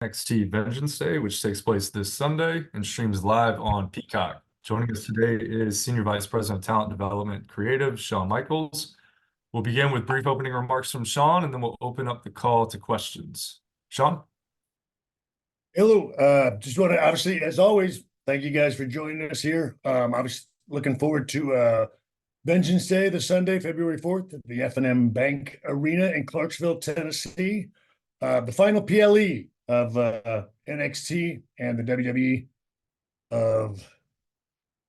NXT Vengeance Day, which takes place this Sunday and streams live on Peacock. Joining us today is Senior Vice President of Talent Development Creative, Shawn Michaels. We'll begin with brief opening remarks from Shawn, and then we'll open up the call to questions. Shawn? Hello. Just want to, obviously, as always, thank you guys for joining us here. I was looking forward to Vengeance Day, the Sunday, February 4th, at the F&M Bank Arena in Clarksville, Tennessee. The final PLE of NXT and the WWE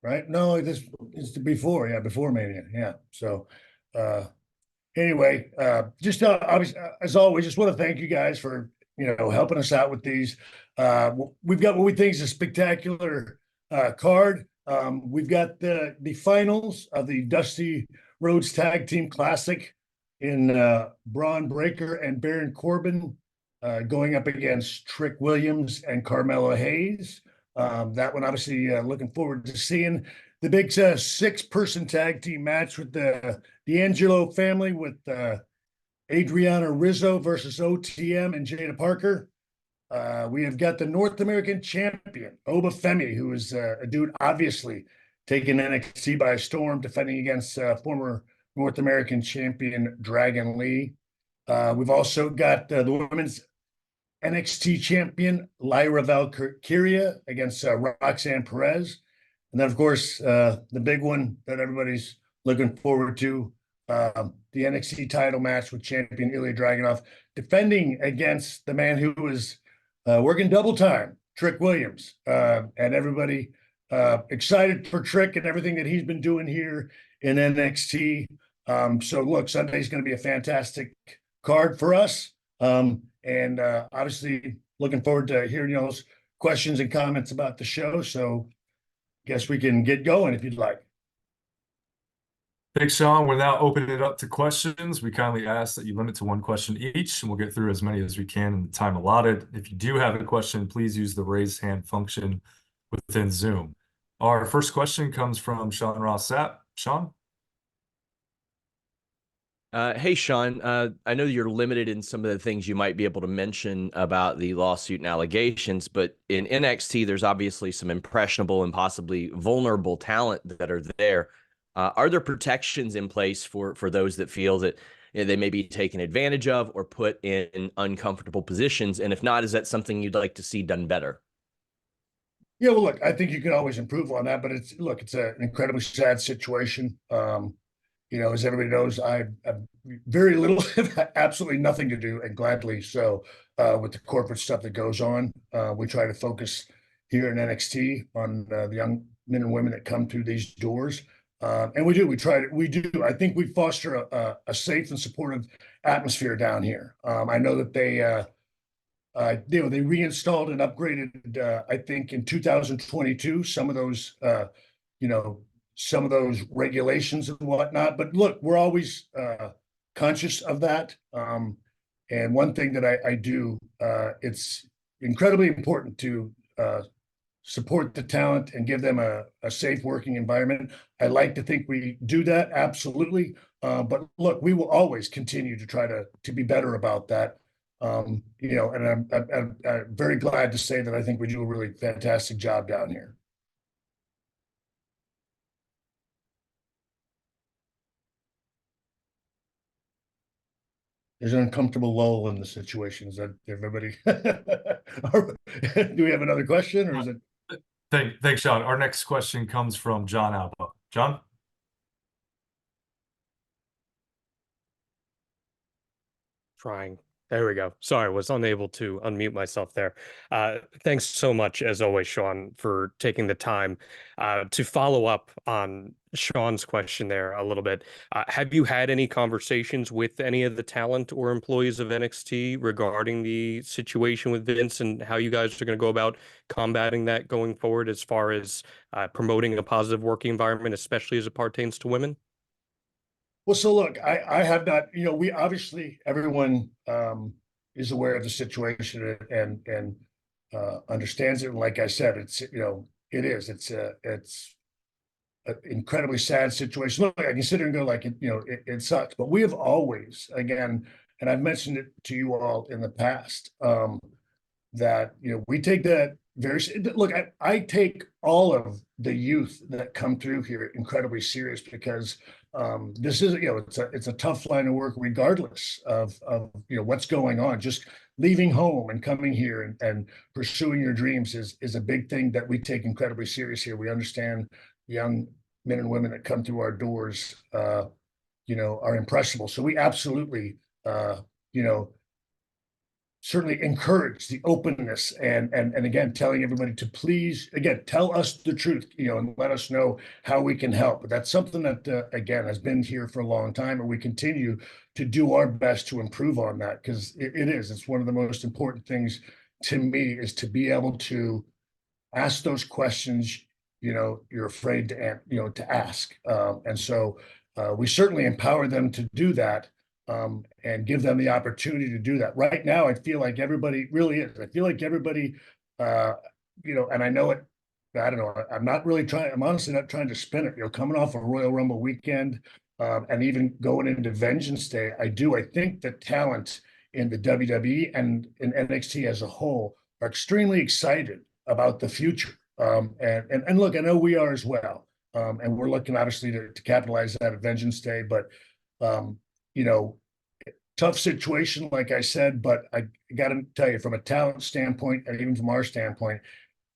right? No, this is before, before Mania, yeah. So anyway, just obviously, as always, just want to thank you guys for helping us out with these. We've got what we think is a spectacular card. We've got the finals of the Dusty Rhodes Tag Team Classic in Braun Breaker and Baron Corbin going up against Trick Williams and Carmelo Hayes. That one, obviously, looking forward to seeing the big six-person tag team match with the D'Angelo family with Adriana Rizzo versus OTM and Jada Parker. We have got the North American champion, Oba Femi, who is a dude obviously taking NXT by storm, defending against former North American champion Dragon Lee. We've also got the women's NXT champion Lyra Valkyria against Roxanne Perez. And then, of course, the big one that everybody's looking forward to, the NXT title match with champion Ilya Dragunov, defending against the man who was working double time, Trick Williams. And everybody excited for Trick and everything that he's been doing here in NXT. So, look, Sunday's going to be a fantastic card for us. And obviously looking forward to hearing those questions and comments about the show. So guess we can get going if you'd like. Thanks, Shawn. We're now opening it up to questions. We kindly ask that you limit to one question each, and we'll get through as many as we can in the time allotted. If you do have a question, please use the raise hand function within Zoom. Our first question comes from Sean Ross Sapp. Shawn? Hey, Shawn, I know you're limited in some of the things you might be able to mention about the lawsuit and allegations, but in NXT, there's obviously some impressionable and possibly vulnerable talent that are there. Are there protections in place for those that feel that they may be taken advantage of or put in uncomfortable positions? And if not, is that something you'd like to see done better? Yeah, well, look, I think you can always improve on that, but it's an incredibly sad situation. As everybody knows, I have very little, absolutely nothing to do, and gladly so, with the corporate stuff that goes on. We try to focus here in NXT on the young men and women that come through these doors. And we do. I think we foster a safe and supportive atmosphere down here. I know that they reinstalled and upgraded, I think in 2022, some of those regulations and whatnot. But look, we're always conscious of that. And one thing that I do, it's incredibly important to support the talent and give them a safe working environment. I like to think we do that, absolutely. But look, we will always continue to try to be better about that. And I'm very glad to say that I think we do a really fantastic job down here. There's an uncomfortable lull in the situation. Is that everybody? Do we have another question, or is it? Thanks, Shawn. Our next question comes from John Alba. John? Trying. There we go. Sorry, was unable to unmute myself there. Thanks so much, as always, Shawn, for taking the time to follow up on Shawn's question there a little bit. Have you had any conversations with any of the talent or employees of NXT regarding the situation with Vince and how you guys are going to go about combating that going forward as far as promoting a positive working environment, especially as it pertains to women? Well, so look, I have not, we obviously, everyone is aware of the situation and understands it. And like I said, it's an incredibly sad situation. Look, I can sit here and go like, it sucks, but we have always, again, and I've mentioned it to you all in the past, that, we take that very, look, I take all of the youth that come through here incredibly serious, because this is, it's a tough line of work regardless of what's going on. Just leaving home and coming here and pursuing your dreams is a big thing that we take incredibly serious here. We understand young men and women that come through our doors, are impressionable. So we absolutely, certainly encourage the openness and again, telling everybody to please, again, tell us the truth, and let us know how we can help. But that's something that, again, has been here for a long time, and we continue to do our best to improve on that, because it's one of the most important things to me, is to be able to ask those questions, you're afraid to ask. And so we certainly empower them to do that. And give them the opportunity to do that. Right now, I feel like everybody really is. I feel like everybody, and I know it, I don't know, I'm honestly not trying to spin it, coming off a Royal Rumble weekend, and even going into Vengeance Day, I think the talent in the WWE and in NXT as a whole are extremely excited about the future. And look, I know we are as well. And we're looking obviously to capitalize that at Vengeance Day, but tough situation, like I said, but I got to tell you, from a talent standpoint, and even from our standpoint,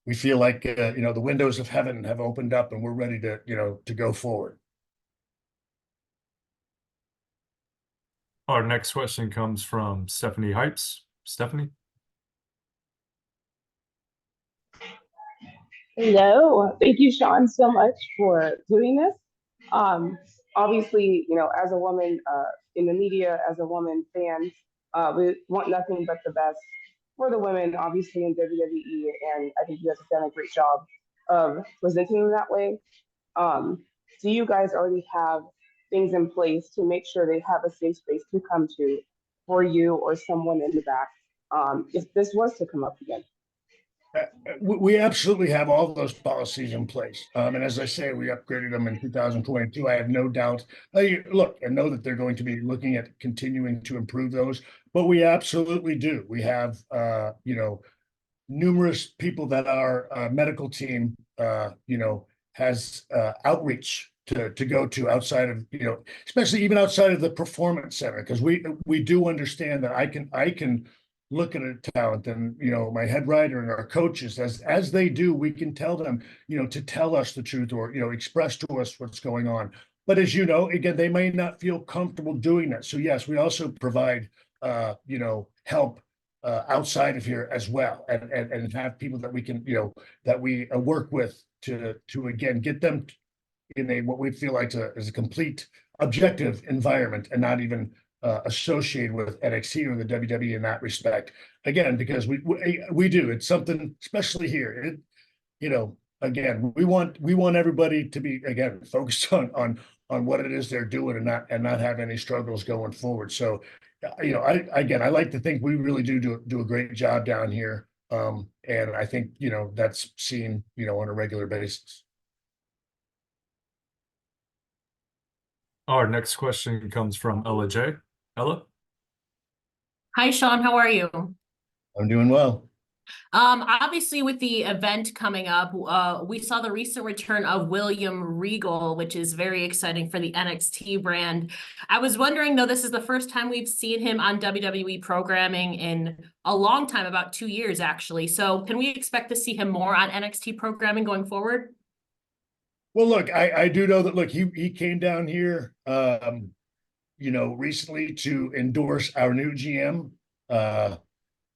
we feel like, the windows of heaven have opened up, and we're ready to go forward. Our next question comes from Stephanie Hypes. Stephanie? Hello. Thank you, Shawn, so much for doing this. Obviously, as a woman in the media, as a woman fan, we want nothing but the best for the women, obviously, in WWE. And I think you guys have done a great job of presenting them that way. Do you guys already have things in place to make sure they have a safe space to come to for you or someone in the back, if this was to come up again? We absolutely have all those policies in place. And as I say, we upgraded them in 2022. I have no doubt. Look, I know that they're going to be looking at continuing to improve those, but we absolutely do. We have, numerous people that our medical team, has outreach to go to outside of, especially even outside of the performance center, because we do understand that I can look at a talent, and my head writer and our coaches, as they do, we can tell them to tell us the truth, or express to us what's going on. But as you know, again, they may not feel comfortable doing that. So yes, we also provide help outside of here as well, and have people that we can that we work with to again get them in what we feel like is a complete objective environment, and not even associated with NXT or the WWE in that respect. Again, because we do, it's something, especially here. Again, we want everybody to be, again, focused on what it is they're doing, and not have any struggles going forward. So, I like to think we really do a great job down here. And I think that's seen on a regular basis. Our next question comes from Ella J. Ella? Hi, Shawn. How are you? I'm doing well. Obviously, with the event coming up, we saw the recent return of William Regal, which is very exciting for the NXT brand. I was wondering, though, this is the first time we've seen him on WWE programming in a long time, about 2 years, actually. So can we expect to see him more on NXT programming going forward? Well, look, I do know that, look, he came down here, recently to endorse our new GM,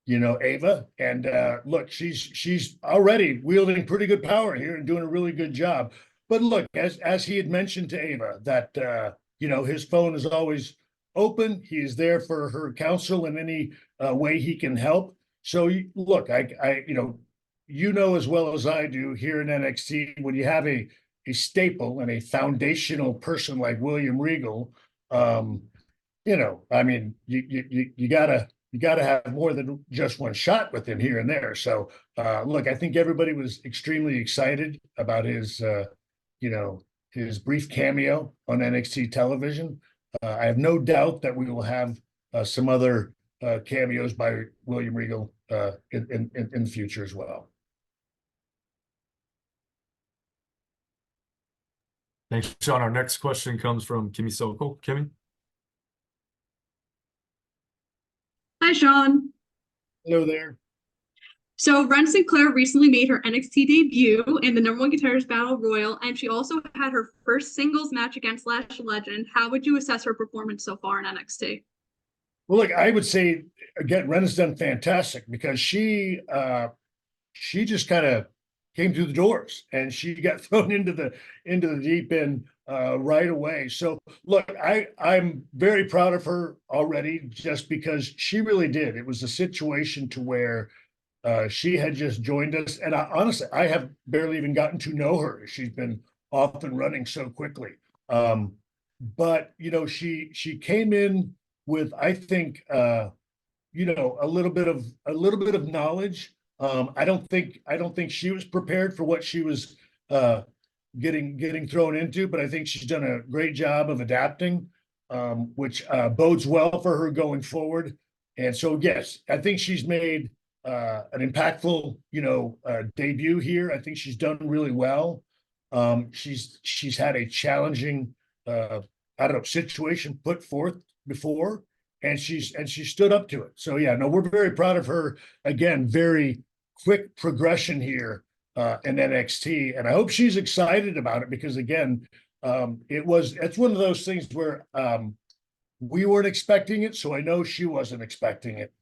Ava, and look, she's already wielding pretty good power here and doing a really good job. But look, as he had mentioned to Ava, that his phone is always open. He is there for her counsel in any way he can help. So look, I as well as I do, here in NXT, when you have a staple and a foundational person like William Regal, I mean, you gotta have more than just one shot with him here and there. So look, I think everybody was extremely excited about his his brief cameo on NXT television. I have no doubt that we will have some other cameos by William Regal in the future as well. Thanks, Sean. Our next question comes from Kimmy Sokol. Kimmy? Hi, Shawn. Hello there. So Ren Sinclair recently made her NXT debut in the #1 Guitarist Battle Royal, and she also had her first singles match against Lash Legend. How would you assess her performance so far in NXT? Well, look, I would say again, Ren has done fantastic because she just kind of came through the doors and she got thrown into the deep end right away. So look, I'm very proud of her already just because she really did. It was a situation to where she had just joined us, and honestly, I have barely even gotten to know her. She's been off and running so quickly. But you know, she came in with, I think, you know, a little bit of knowledge. I don't think she was prepared for what she was getting thrown into, but I think she's done a great job of adapting, which bodes well for her going forward. And so, yes, I think she's made an impactful, you know, debut here. I think she's done really well. She's had a challenging, I don't know, situation put forth before, and she stood up to it. So yeah, no, we're very proud of her. Again, very quick progression here in NXT, and I hope she's excited about it because again, it's one of those things where we weren't expecting it, so I know she wasn't expecting it.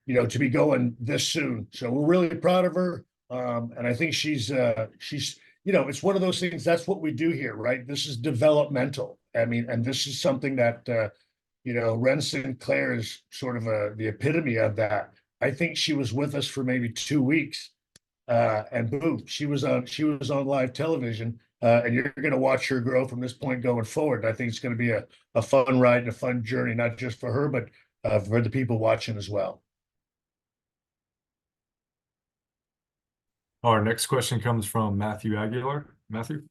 You know, to be going this soon. So we're really proud of her. And I think she's, you know, it's one of those things, that's what we do here, right? This is developmental. I mean, and this is something that, you know, Ren Sinclair is sort of the epitome of that. I think she was with us for maybe 2 weeks. And boom, she was on live television. And you're going to watch her grow from this point going forward. I think it's going to be a fun ride and a fun journey, not just for her, but for the people watching as well. Our next question comes from Matthew Aguilar. Matthew?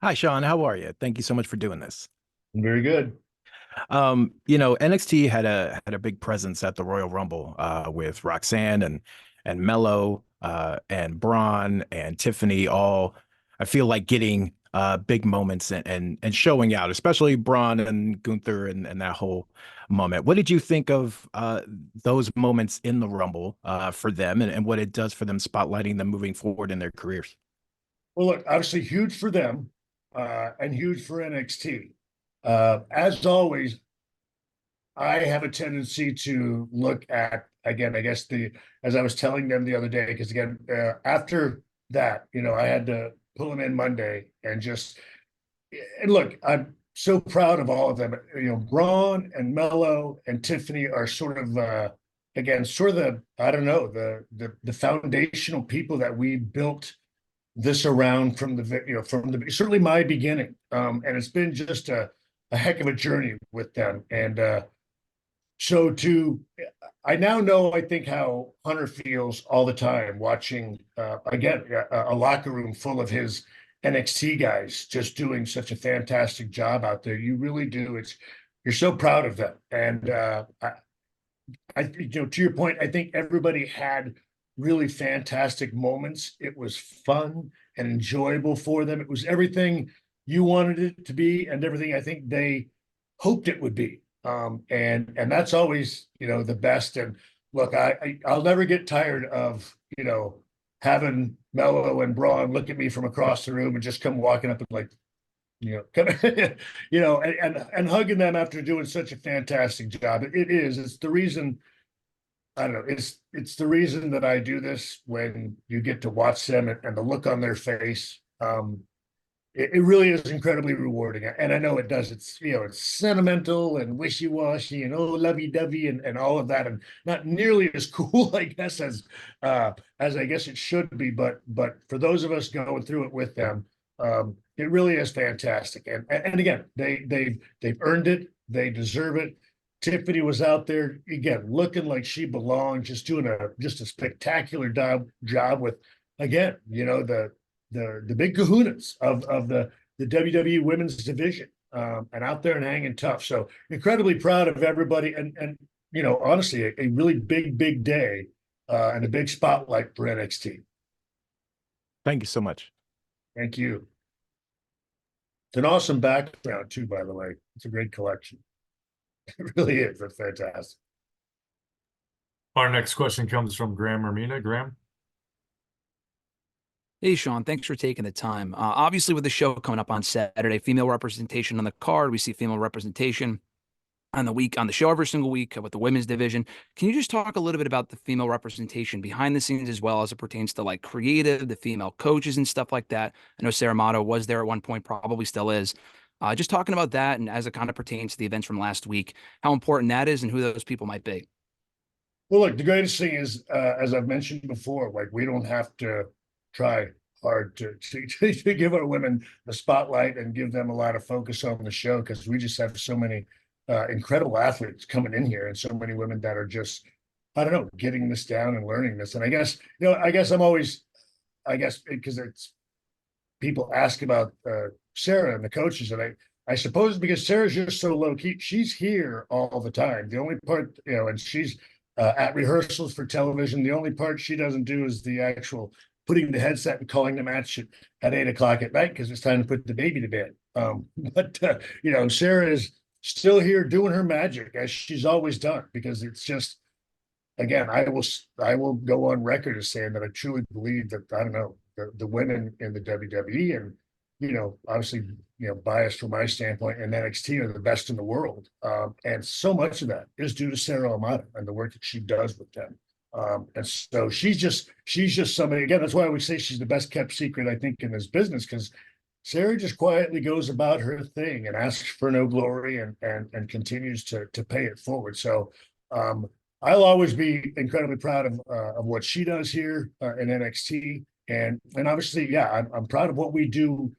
Hi, Shawn. How are you? Thank you so much for doing this. Very good. You know, NXT had a big presence at the Royal Rumble with Roxanne and Mello and Braun and Tiffany, all I feel like getting big moments and showing out, especially Braun and Gunther and that whole moment. What did you think of those moments in the Rumble for them and what it does for them, spotlighting them moving forward in their careers? Well, look, obviously huge for them and huge for NXT. As always, I have a tendency to look at, again, I guess as I was telling them the other day, because again, after that, you know, I had to pull them in Monday and look, I'm so proud of all of them. You know, Braun and Mello and Tiffany are sort of, again, sort of I don't know, the foundational people that we built this around from certainly my beginning. And it's been just a heck of a journey with them. And so I now know, I think, how Hunter feels all the time watching, again, a locker room full of his NXT guys just doing such a fantastic job out there. You really do. You're so proud of them. And I you know, to your point, I think everybody had really fantastic moments. It was fun and enjoyable for them. It was everything you wanted it to be and everything I think they hoped it would be. And that's always, you know, the best. And look, I'll never get tired of, you know, having Mello and Braun look at me from across the room and just come walking up and like, you know, kind of, you know, and hugging them after doing such a fantastic job. It's the reason, I don't know, it's the reason that I do this when you get to watch them and the look on their face. It really is incredibly rewarding. And I know it does. It's, you know, it's sentimental and wishy-washy and lovey-dovey and all of that. And not nearly as cool, I guess, as I guess it should be. But for those of us going through it with them, it really is fantastic. And again, they've earned it. They deserve it. Tiffany was out there again, looking like she belonged, just doing a spectacular job with, again, you know, the big kahunas of the WWE women's division, and out there and hanging tough. So incredibly proud of everybody. And honestly, a really big day and a big spotlight for NXT. Thank you so much. Thank you. It's an awesome background too, by the way. It's a great collection. It really is. That's fantastic. Our next question comes from Graham Romina. Graham? Hey, Shawn, thanks for taking the time. Obviously, with the show coming up on Saturday, female representation on the card, we see female representation on the show every single week with the women's division. Can you just talk a little bit about the female representation behind the scenes as well as it pertains to like creative, the female coaches and stuff like that? I know Sarah Amato was there at one point, probably still is. Just talking about that and as it kind of pertains to the events from last week, how important that is and who those people might be. Well, look, the greatest thing is, as I've mentioned before, like we don't have to try hard to give our women the spotlight and give them a lot of focus on the show because we just have so many incredible athletes coming in here and so many women that are just, I don't know, getting this down and learning this. And I guess I'm always, because it's people ask about Sarah and the coaches, and I suppose because Sarah's just so low key, she's here all the time. The only part, and she's at rehearsals for television. The only part she doesn't do is the actual putting the headset and calling the match at 8 o'clock at night because it's time to put the baby to bed. But Sarah is still here doing her magic as she's always done because it's just, again, I will go on record as saying that I truly believe that, I don't know, the women in the WWE and, obviously, biased from my standpoint and NXT are the best in the world. And so much of that is due to Sarah Amato and the work that she does with them. And so she's just somebody, again, that's why we say she's the best kept secret, I think, in this business, because Sarah just quietly goes about her thing and asks for no glory and continues to pay it forward. So I'll always be incredibly proud of what she does here in NXT. And obviously, yeah, I'm proud of what we do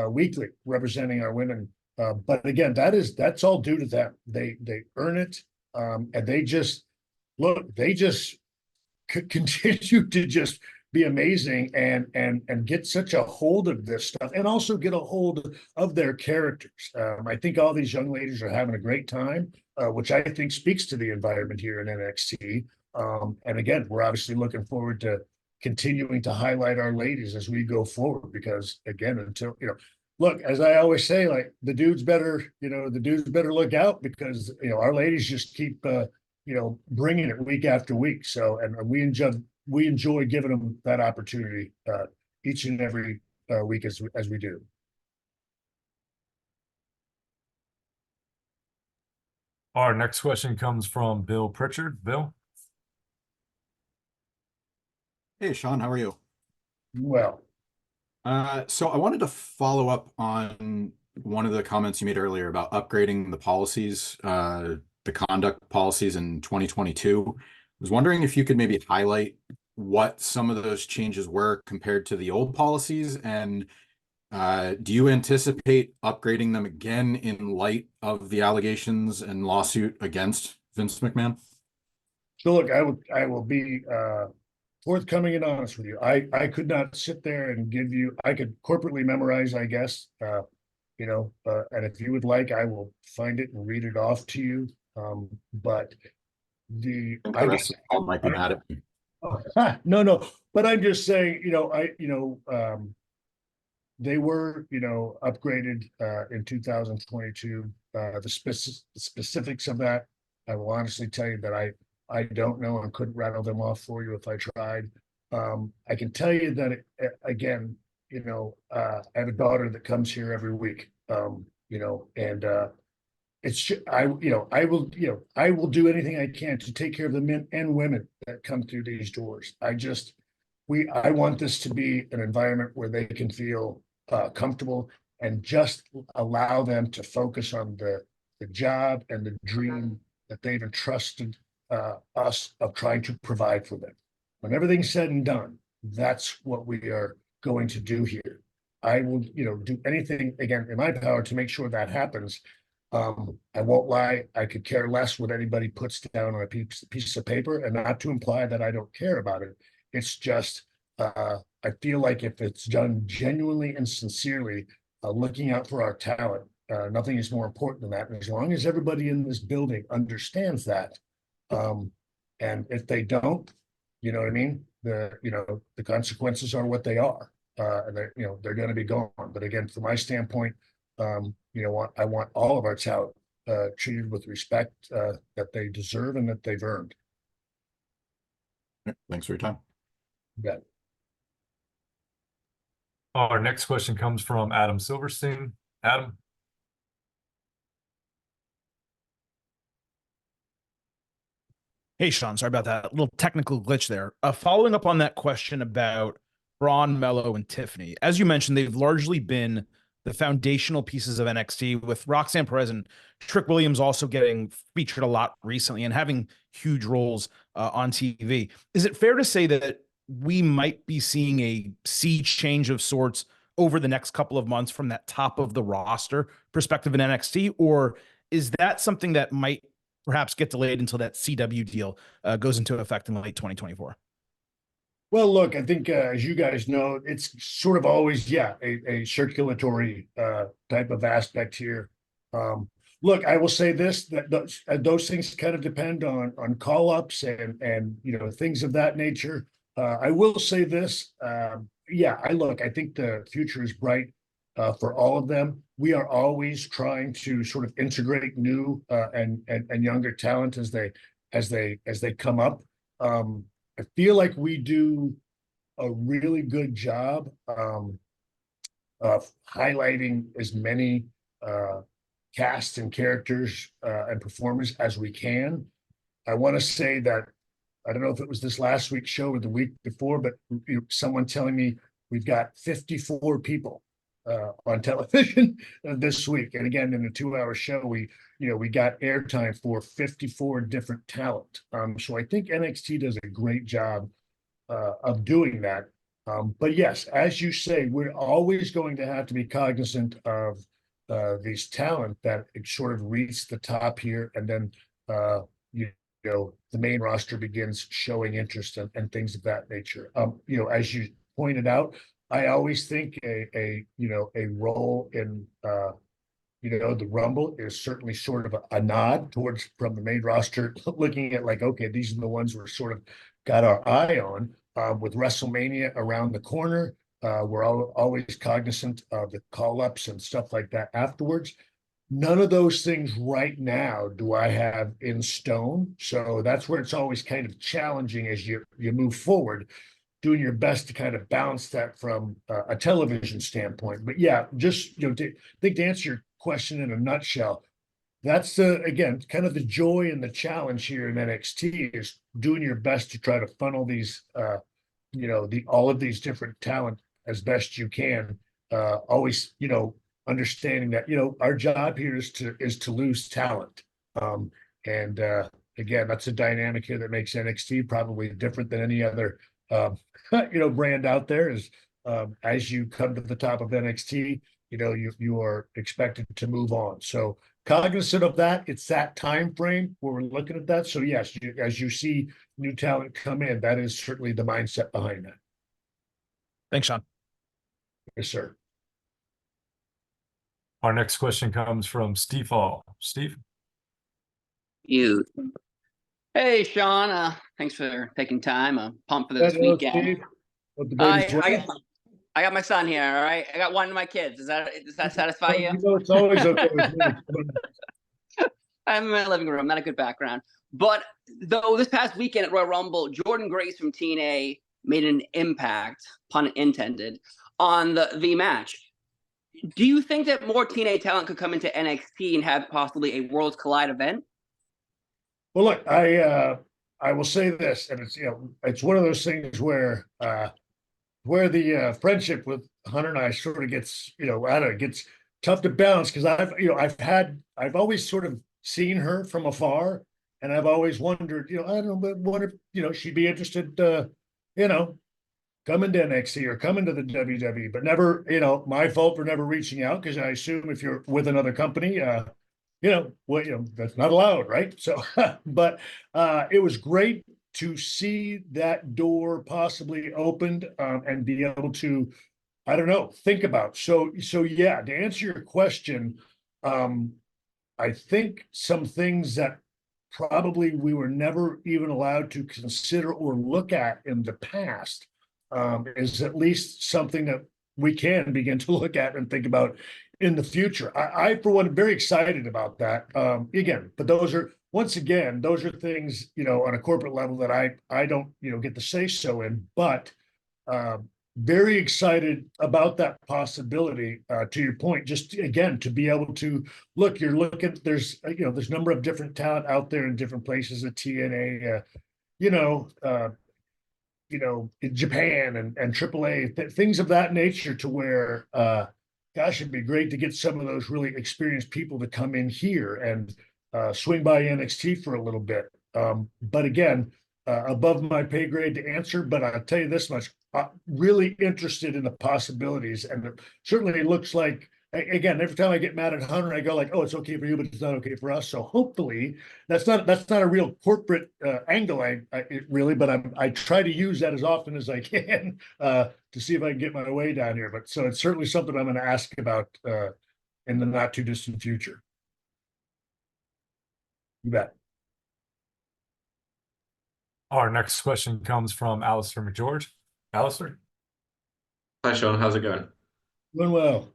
weekly representing our women. But again, that's all due to them. They earn it. And they just continue to just be amazing and get such a hold of this stuff and also get a hold of their characters. I think all these young ladies are having a great time, which I think speaks to the environment here in NXT. And again, we're obviously looking forward to continuing to highlight our ladies as we go forward because again, until, look, as I always say, like the dudes better look out because, our ladies just keep, bringing it week after week. So, and we enjoy giving them that opportunity each and every week as we do. Our next question comes from Bill Pritchard. Bill? Hey, Shawn, how are you? Well, so I wanted to follow up on one of the comments you made earlier about upgrading the policies, the conduct policies in 2022. I was wondering if you could maybe highlight what some of those changes were compared to the old policies, and do you anticipate upgrading them again in light of the allegations and lawsuit against Vince McMahon? so look, I will be forthcoming and honest with you. I could not sit there and give you, I could corporately memorize, I guess, and if you would like, I will find it and read it off to you. But I guess I might be mad at me. No, but I'm just saying, they were, upgraded in 2022. The specifics of that, I will honestly tell you that I don't know and couldn't rattle them off for you if I tried. I can tell you that again, I have a daughter that comes here every week, and it's I will do anything I can to take care of the men and women that come through these doors. I want this to be an environment where they can feel comfortable and just allow them to focus on the job and the dream that they've entrusted us of trying to provide for them. When everything's said and done, that's what we are going to do here. I will, do anything again in my power to make sure that happens. I won't lie, I could care less what anybody puts down on a piece of paper, and not to imply that I don't care about it. It's just, I feel like if it's done genuinely and sincerely, looking out for our talent, nothing is more important than that. And as long as everybody in this building understands that, And if they don't, you know what I mean? The consequences are what they are. And they're going to be gone. But again, from my standpoint, I want all of our talent treated with respect that they deserve and that they've earned. Thanks for your time. Yeah. Our next question comes from Adam Silverstein. Adam. Hey, Shawn, sorry about that. A little technical glitch there. Following up on that question about Braun, Mello, and Tiffany, as you mentioned, they've largely been the foundational pieces of NXT, with Roxanne Perez and Trick Williams also getting featured a lot recently and having huge roles on TV. Is it fair to say that we might be seeing a sea change of sorts over the next couple of months from that top of the roster perspective in NXT, or is that something that might perhaps get delayed until that CW deal goes into effect in late 2024? Well, look, I think as you guys know, it's sort of always, a circulatory type of aspect here. Look, I will say this, that those things kind of depend on call-ups and things of that nature. I will say this, I think the future is bright for all of them. We are always trying to sort of integrate new and younger talent as they come up. I feel like we do a really good job of highlighting as many casts and characters and performers as we can. I want to say that, I don't know if it was this last week's show or the week before, but someone telling me we've got 54 people on television this week. And again, in a 2-hour show, we got airtime for 54 different talent. So I think NXT does a great job of doing that. But yes, as you say, we're always going to have to be cognizant of these talent that it sort of reach the top here, and then the main roster begins showing interest and things of that nature. As you pointed out, I always think a role in the Rumble is certainly sort of a nod towards from the main roster, looking at like, okay, these are the ones we're sort of got our eye on. With WrestleMania around the corner, we're always cognizant of the call-ups and stuff like that afterwards. None of those things right now do I have in stone. So that's where it's always kind of challenging as you move forward, doing your best to kind of balance that from a television standpoint. But yeah, just to answer your question in a nutshell, that's again kind of the joy and the challenge here in NXT is doing your best to try to funnel these all of these different talent as best you can. Always understanding that our job here is to lose talent. And again, that's a dynamic here that makes NXT probably different than any other brand out there. Is as you come to the top of NXT, you are expected to move on. So cognizant of that, it's that time frame where we're looking at that. So yes, as you see new talent come in, that is certainly the mindset behind that. Thanks, Shawn. Yes, sir. Our next question comes from Steve Hall. Steve? Hey, Shawn. Thanks for taking time. I'm pumped for this weekend. I got my son here, all right? I got one of my kids. Does that satisfy you? It's always okay with me. I'm in my living room, not a good background. But though this past weekend at Royal Rumble, Jordan Grace from TNA made an impact, pun intended, on the match. Do you think that more TNA talent could come into NXT and have possibly a Worlds Collide event? Well, look, I will say this, and it's one of those things where the friendship with Hunter and I sort of gets, it gets tough to balance, because I've always sort of seen her from afar, and I've always wondered, I don't know, but what if, she'd be interested, coming to NXT or coming to the WWE, but never, my fault for never reaching out, because I assume if you're with another company, that's not allowed, right? So, but it was great to see that door possibly opened and be able to, I don't know, think about. So yeah, to answer your question, I think some things that probably we were never even allowed to consider or look at in the past, is at least something that we can begin to look at and think about in the future. I for one, am very excited about that. Again, but once again, those are things, on a corporate level that I don't, get to say so in, but very excited about that possibility. To your point, just again, to be able to look, there's a number of different talent out there in different places at TNA, in Japan and AAA, things of that nature, to where, gosh, it'd be great to get some of those really experienced people to come in here and swing by NXT for a little bit. But again, above my pay grade to answer, but I'll tell you this much, really interested in the possibilities. And certainly it looks like, again, every time I get mad at Hunter, I go like, oh, it's okay for you, but it's not okay for us. So hopefully that's not a real corporate angle, but I try to use that as often as I can to see if I can get my way down here. But so it's certainly something I'm going to ask about in the not too distant future. You bet. Our next question comes from Alistair McGeorge. Alistair? Hi, Shawn. How's it going? Doing well.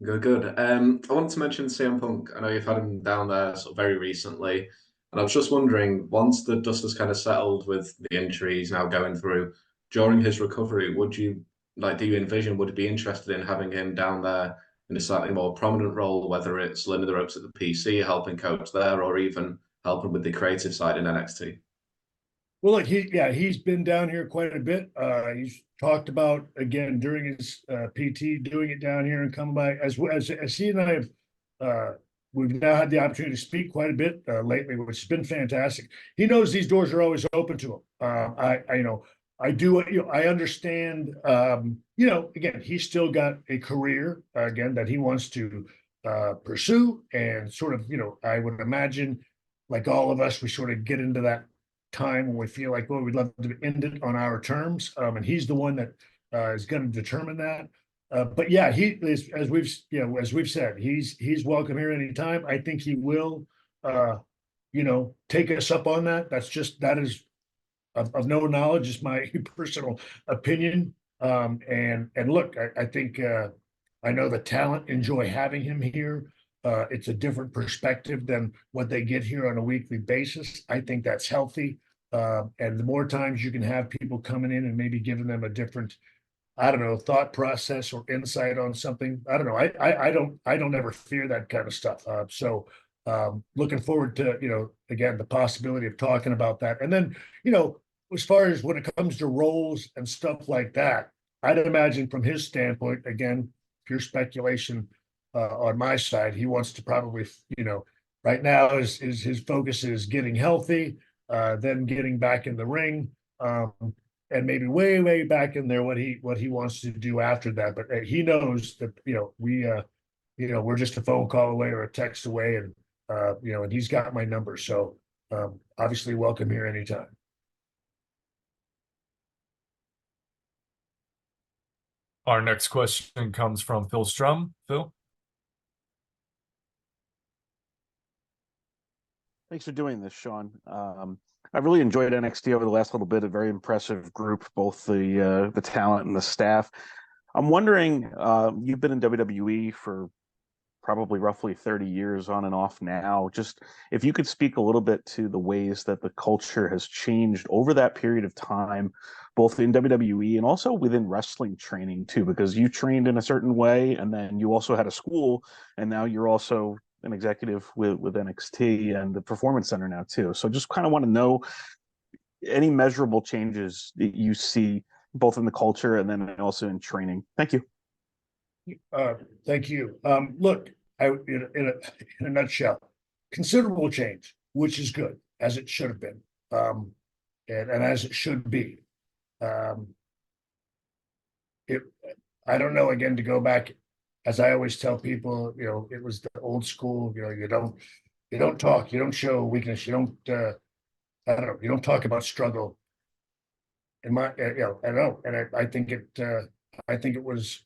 Good. I wanted to mention CM Punk. I know you've had him down there sort of very recently, and I was just wondering, once the dust has kind of settled with the injury he's now going through, during his recovery, do you envision, would you be interested in having him down there in a slightly more prominent role, whether it's learning the ropes at the PC, helping coach there, or even helping with the creative side in NXT? Well, look, he's been down here quite a bit. He's talked about, again, during his PT, doing it down here and coming by. As he and I have, we've now had the opportunity to speak quite a bit lately, which has been fantastic. He knows these doors are always open to him. I understand, again, he's still got a career, again, that he wants to pursue. And sort of, I would imagine, like all of us, we sort of get into that time when we feel like, well, we'd love to end it on our terms, and he's the one that is going to determine that. But yeah, he is, as we've said, he's welcome here anytime. I think he will, take us up on that. That is of no knowledge, is my personal opinion. And look, I think I know the talent enjoy having him here. It's a different perspective than what they get here on a weekly basis. I think that's healthy. And the more times you can have people coming in and maybe giving them a different, thought process or insight on something. I don't know. I don't ever fear that kind of stuff. So looking forward to, again, the possibility of talking about that. And then, as far as when it comes to roles and stuff like that, I'd imagine from his standpoint, again, pure speculation, on my side, he wants to probably, right now his focus is getting healthy, then getting back in the ring, and maybe way back in there what he wants to do after that. But he knows that we're just a phone call away or a text away, and and he's got my number. So obviously welcome here anytime. Our next question comes from Phil Strum. Phil? Thanks for doing this, Shawn. I really enjoyed NXT over the last little bit. A very impressive group, both the talent and the staff. I'm wondering, you've been in WWE for probably roughly 30 years on and off now. Just if you could speak a little bit to the ways that the culture has changed over that period of time, both in WWE and also within wrestling training too, because you trained in a certain way, and then you also had a school, and now you're also an executive with NXT and the Performance Center now too. So just kind of want to know any measurable changes that you see both in the culture and then also in training. Thank you. Thank you. Look, in a nutshell, considerable change, which is good, as it should have been, and as it should be. I don't know, again, to go back, as I always tell people, it was the old school. You don't talk, you don't show weakness, you don't talk about struggle. In my, I know, and I think it was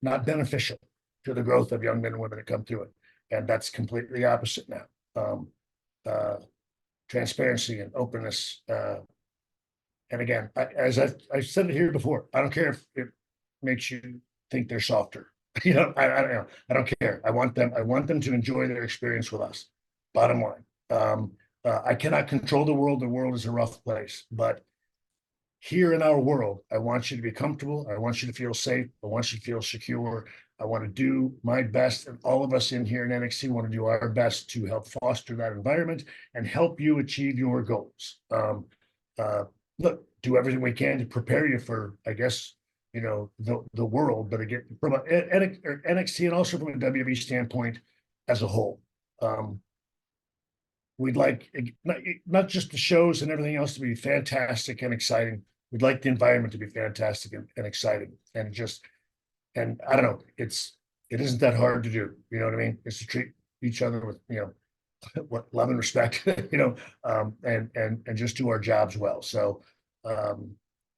not beneficial to the growth of young men and women that come through it, and that's completely opposite now. transparency and openness. And again, I said it here before, I don't care if it makes you think they're softer. You know, I don't care. I want them to enjoy their experience with us. Bottom line. I cannot control the world. The world is a rough place, but here in our world, I want you to be comfortable. I want you to feel safe. I want you to feel secure. I want to do my best, and all of us in here in NXT want to do our best to help foster that environment and help you achieve your goals. Look, do everything we can to prepare you for, I guess, you know, the world, but again, from NXT and also from a WWE standpoint as a whole. We'd like not just the shows and everything else to be fantastic and exciting. We'd like the environment to be fantastic and exciting, and I don't know, it isn't that hard to do. You know what I mean? It's to treat each other with, you know, what, love and respect, you know, and just do our jobs well. So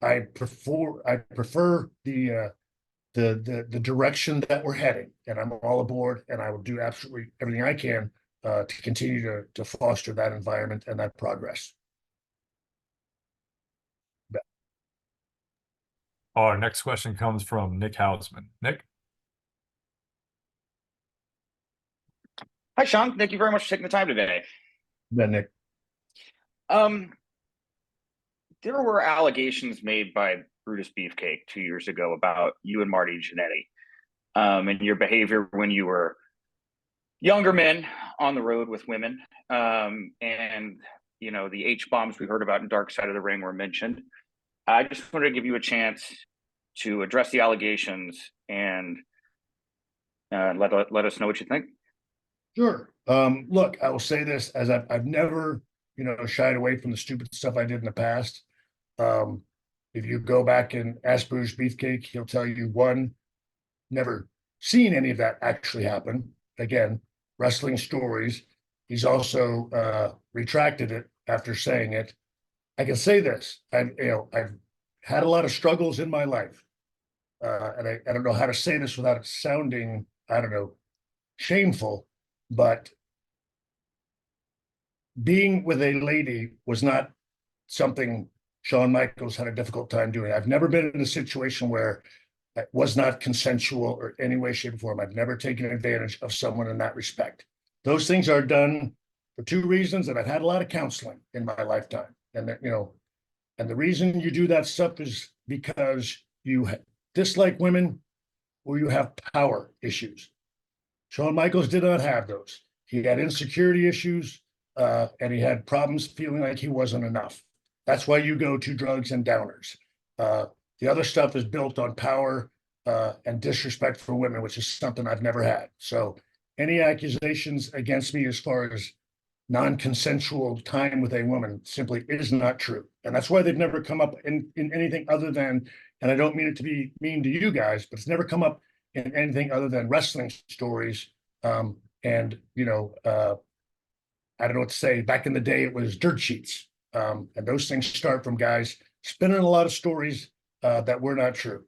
I prefer the direction that we're heading, and I'm all aboard, and I will do absolutely everything I can to continue to foster that environment and that progress. Our next question comes from Nick Hausman. Nick? Hi, Shawn. Thank you very much for taking the time today. Yeah, Nick. There were allegations made by Brutus Beefcake 2 years ago about you and Marty Jannetty, and your behavior when you were younger men on the road with women. And, you know, the H-bombs we heard about in Dark Side of the Ring were mentioned. I just wanted to give you a chance to address the allegations and let us know what you think. Sure. Look, I will say this, as I've never, you know, shied away from the stupid stuff I did in the past. If you go back and ask Bruce Beefcake, he'll tell you, one, never seen any of that actually happen. Again, wrestling stories. He's also retracted it after saying it. I can say this, I've had a lot of struggles in my life. And I don't know how to say this without it sounding, I don't know, shameful, but being with a lady was not something Shawn Michaels had a difficult time doing. I've never been in a situation where it was not consensual or any way, shape, or form. I've never taken advantage of someone in that respect. Those things are done for two reasons, and I've had a lot of counseling in my lifetime. And that, you know, and the reason you do that stuff is because you dislike women or you have power issues. Shawn Michaels did not have those. He had insecurity issues, and he had problems feeling like he wasn't enough. That's why you go to drugs and downers. The other stuff is built on power and disrespect for women, which is something I've never had. So any accusations against me as far as non-consensual time with a woman simply is not true. And that's why they've never come up in anything other than, and I don't mean it to be mean to you guys, but it's never come up in anything other than wrestling stories. And, you know, I don't know what to say. Back in the day, it was dirt sheets. And those things start from guys spinning a lot of stories that were not true.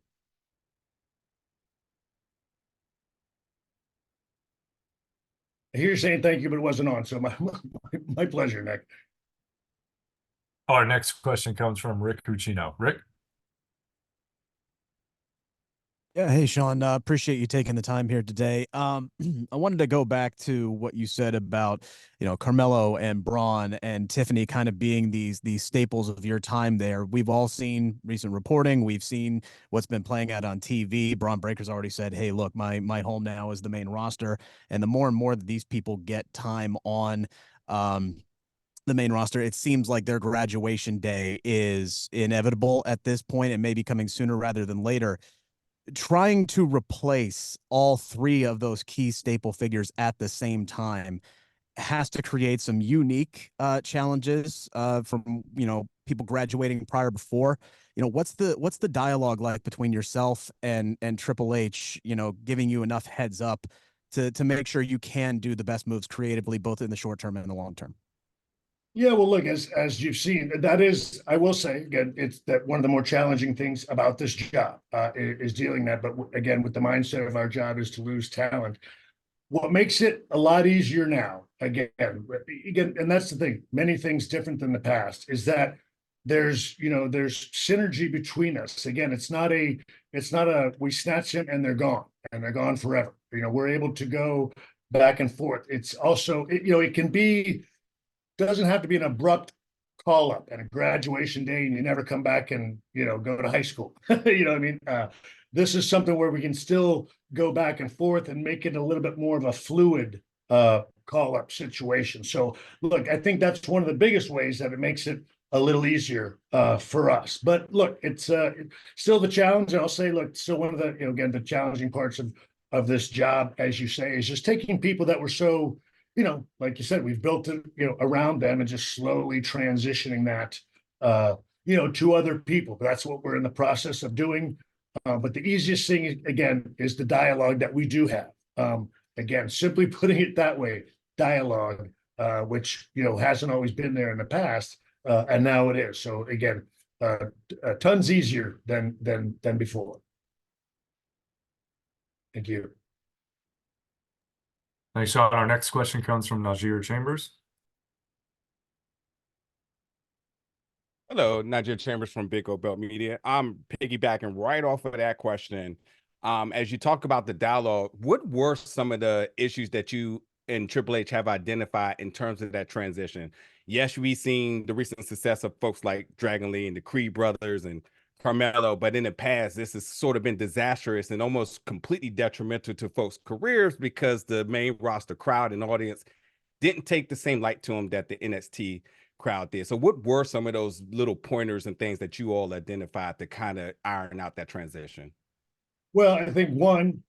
I hear you saying thank you, but it wasn't on. So my pleasure, Nick. Our next question comes from Rick Cucino. Rick? Yeah, hey Shawn, appreciate you taking the time here today. I wanted to go back to what you said about, you know, Carmelo and Braun and Tiffany kind of being these staples of your time there. We've all seen recent reporting. We've seen what's been playing out on TV. Braun Breaker's already said, "Hey, look, my home now is the main roster." And the more and more that these people get time on the main roster, it seems like their graduation day is inevitable at this point and maybe coming sooner rather than later. Trying to replace all three of those key staple figures at the same time has to create some unique challenges from, you know, people graduating before. You know, what's the dialogue like between yourself and Triple H, you know, giving you enough heads up to make sure you can do the best moves creatively, both in the short term and the long term? Yeah, well, look, as you've seen, that is, I will say again, it's that one of the more challenging things about this job is dealing that. But again, with the mindset of our job is to lose talent. What makes it a lot easier now again, and that's the thing, many things different than the past, is that there's synergy between us. Again, it's not a we snatch them and they're gone forever. We're able to go back and forth. It's also, it can be, doesn't have to be an abrupt call up and a graduation day and you never come back and go to high school. What I mean? This is something where we can still go back and forth and make it a little bit more of a fluid call up situation. So look, I think that's one of the biggest ways that it makes it a little easier for us. But look, it's still the challenge. And I'll say, look, still one of the, again, the challenging parts of this job, as you say, is just taking people that were so, like you said, we've built it, around them and just slowly transitioning that, to other people. That's what we're in the process of doing. But the easiest thing, again, is the dialogue that we do have. Again, simply putting it that way, dialogue, which, hasn't always been there in the past. And now it is. So again, tons easier than before. Thank you. Thanks, Sean. Our next question comes from Najir Chambers. Hello, Najee Chambers from Big O Belt Media. I'm piggybacking right off of that question. As you talk about the dialogue, what were some of the issues that you and Triple H have identified in terms of that transition? Yes, we've seen the recent success of folks like Dragon Lee and the Creed brothers and Carmelo, but in the past, this has sort of been disastrous and almost completely detrimental to folks' careers because the main roster crowd and audience didn't take the same light to them that the NXT crowd did. So what were some of those little pointers and things that you all identified to kind of iron out that transition? Well, I think one,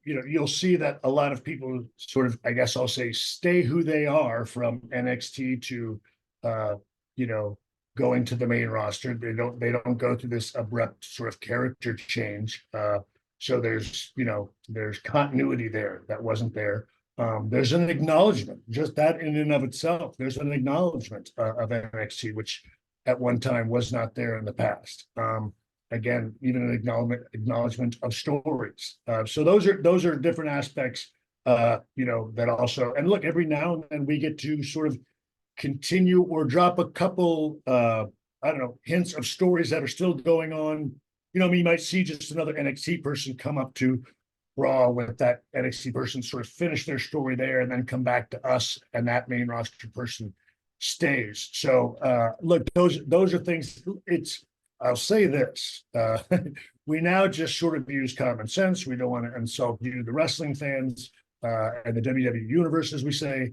you'll see that a lot of people sort of, I guess I'll say, stay who they are from NXT to, going to the main roster. They don't go through this abrupt sort of character change. So there's continuity there that wasn't there. There's an acknowledgement, just that in and of itself. There's an acknowledgement of NXT, which at one time was not there in the past. Again, even an acknowledgement of stories. So those are different aspects, that also, and look, every now and then we get to sort of continue or drop a couple, hints of stories that are still going on. You might see just another NXT person come up to Raw with that NXT person sort of finish their story there and then come back to us, and that main roster person stays. So look, those are things. I'll say this, we now just sort of use common sense. We don't want to insult you, the wrestling fans, and the WWE universe, as we say,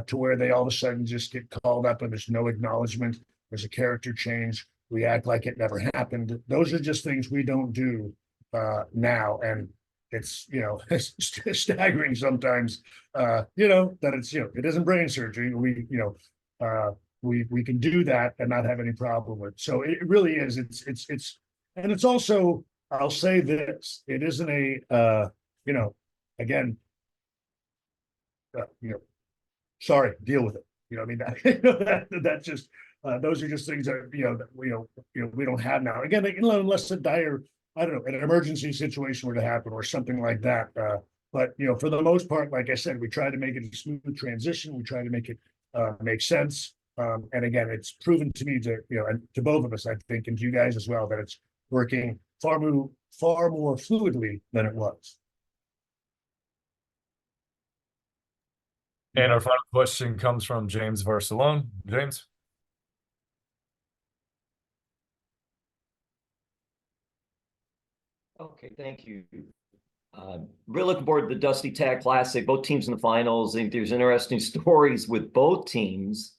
to where they all of a sudden just get called up and there's no acknowledgement. There's a character change. We act like it never happened. Those are just things we don't do now. And it's, it's staggering sometimes, that it's, it isn't brain surgery. We can do that and not have any problem with it. So it really is. And it's also, I'll say this, it isn't a, again, sorry, deal with it. That's just, those are just things that, we don't have now. Again, unless a dire, an emergency situation were to happen or something like that. But, for the most part, like I said, we try to make it a smooth transition. We try to make it make sense. And again, it's proven to me and to both of us, I think, and to you guys as well, that it's working far more fluidly than it was. And our final question comes from James Varsalone. James. Okay, thank you. Really looking forward to the Dusty Tag Classic, both teams in the finals. I think there's interesting stories with both teams.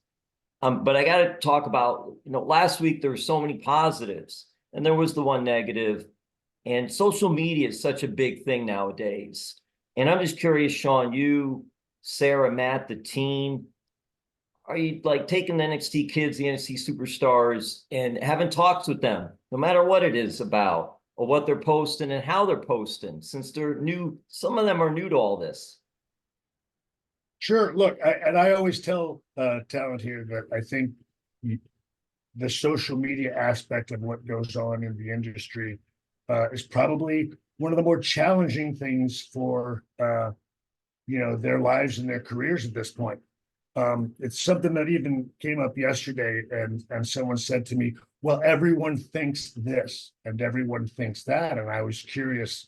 But I got to talk about, last week there were so many positives and there was the one negative, and social media is such a big thing nowadays. And I'm just curious, Shawn, you, Sarah, Matt, the team, are you like taking the NXT kids, the NXT superstars, and having talks with them, no matter what it is about or what they're posting and how they're posting, since they're new, some of them are new to all this? Sure. Look, I always tell talent here that I think the social media aspect of what goes on in the industry is probably one of the more challenging things for their lives and their careers at this point. It's something that even came up yesterday, and someone said to me, well, everyone thinks this and everyone thinks that. And I was curious,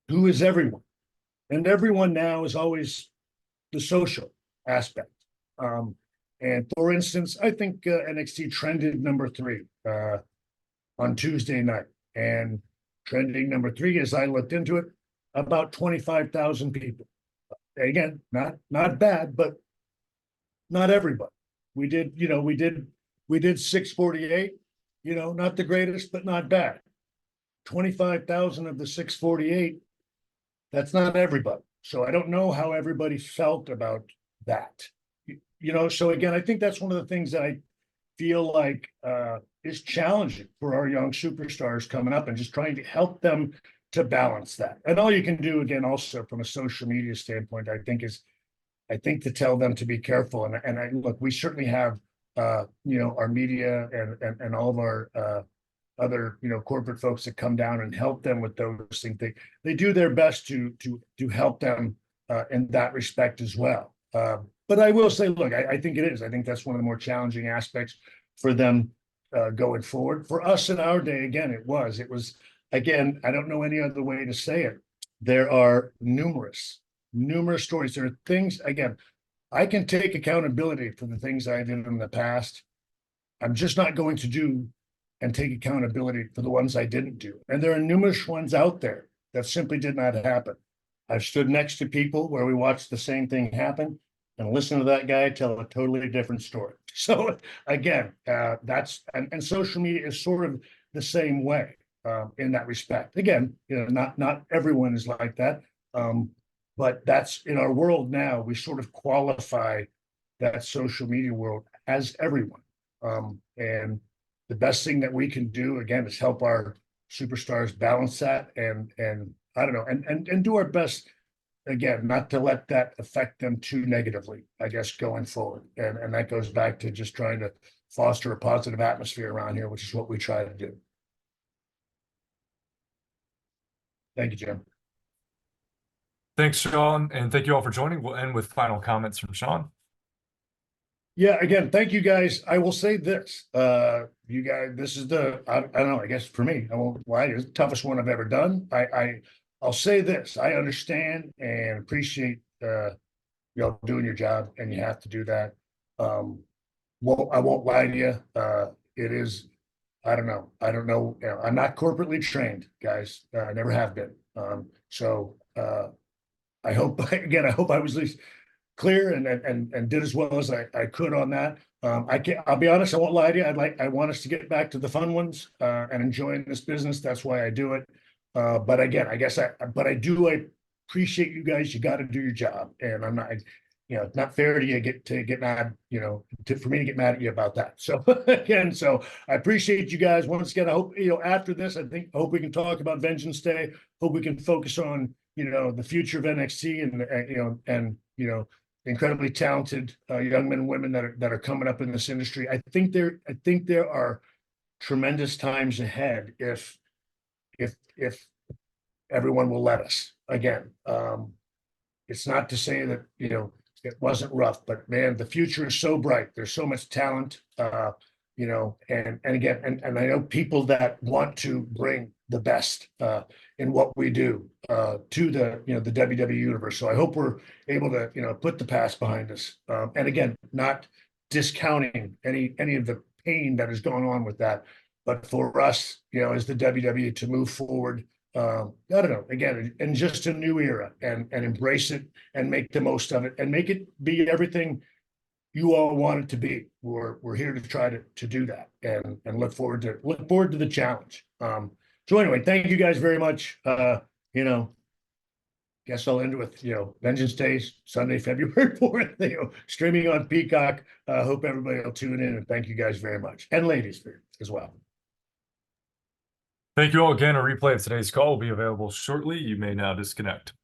who is everyone? And everyone now is always the social aspect. And for instance, I think NXT trended number 3 on Tuesday night. And trending number 3, as I looked into it, about 25,000 people. Again, not bad, but not everybody. We did 648, not the greatest, but not bad. 25,000 of the 648, that's not everybody. So I don't know how everybody felt about that. So again, I think that's one of the things that I feel like is challenging for our young superstars coming up, and just trying to help them to balance that. And all you can do, again, also from a social media standpoint, I think to tell them to be careful. And look, we certainly have our media and all of our other corporate folks that come down and help them with those things. They do their best to help them in that respect as well. But I will say, look, I think it is. I think that's one of the more challenging aspects for them going forward. For us in our day, again, it was, again, I don't know any other way to say it. There are numerous stories. There are things, again, I can take accountability for the things I did in the past. I'm just not going to do and take accountability for the ones I didn't do. And there are numerous ones out there that simply did not happen. I've stood next to people where we watched the same thing happen and listen to that guy tell a totally different story. So again, and social media is sort of the same way in that respect. Again, not everyone is like that. But that's in our world now, we sort of qualify that social media world as everyone. And the best thing that we can do, again, is help our superstars balance that and I don't know, and do our best, again, not to let that affect them too negatively, I guess, going forward. And that goes back to just trying to foster a positive atmosphere around here, which is what we try to do. Thank you, Jim. Thanks, Shawn, and thank you all for joining. We'll end with final comments from Shawn. Yeah, again, thank you guys. I will say this, you guys, this is I don't know, I guess for me, I won't lie, it's the toughest one I've ever done. I'll say this, I understand and appreciate y'all doing your job, and you have to do that. I won't lie to you. It is, I don't know. I'm not corporately trained, guys. I never have been. So I hope I was at least clear and did as well as I could on that. I'll be honest, I won't lie to you. I want us to get back to the fun ones and enjoying this business. That's why I do it. But again, I appreciate you guys. You got to do your job, and I'm not, it's not fair to you to get mad, for me to get mad at you about that. So again, I appreciate you guys once again. I hope, after this, I hope we can talk about Vengeance Day. Hope we can focus on, the future of NXT and incredibly talented young men and women that are coming up in this industry. I think there are tremendous times ahead if everyone will let us. Again, it's not to say that it wasn't rough, but man, the future is so bright. There's so much talent, and again, and I know people that want to bring the best in what we do to the the WWE universe. So I hope we're able to put the past behind us, and again, not discounting any of the pain that is going on with that, but for us, as the WWE, to move forward. I don't know, again, in just a new era, and embrace it and make the most of it and make it be everything you all want it to be. We're here to try to do that and look forward to the challenge. So anyway, thank you guys very much. Guess I'll end with Vengeance Day, Sunday, February 4th, streaming on Peacock. Hope everybody will tune in, and thank you guys very much, and ladies as well. Thank you all again. A replay of today's call will be available shortly. You may now disconnect.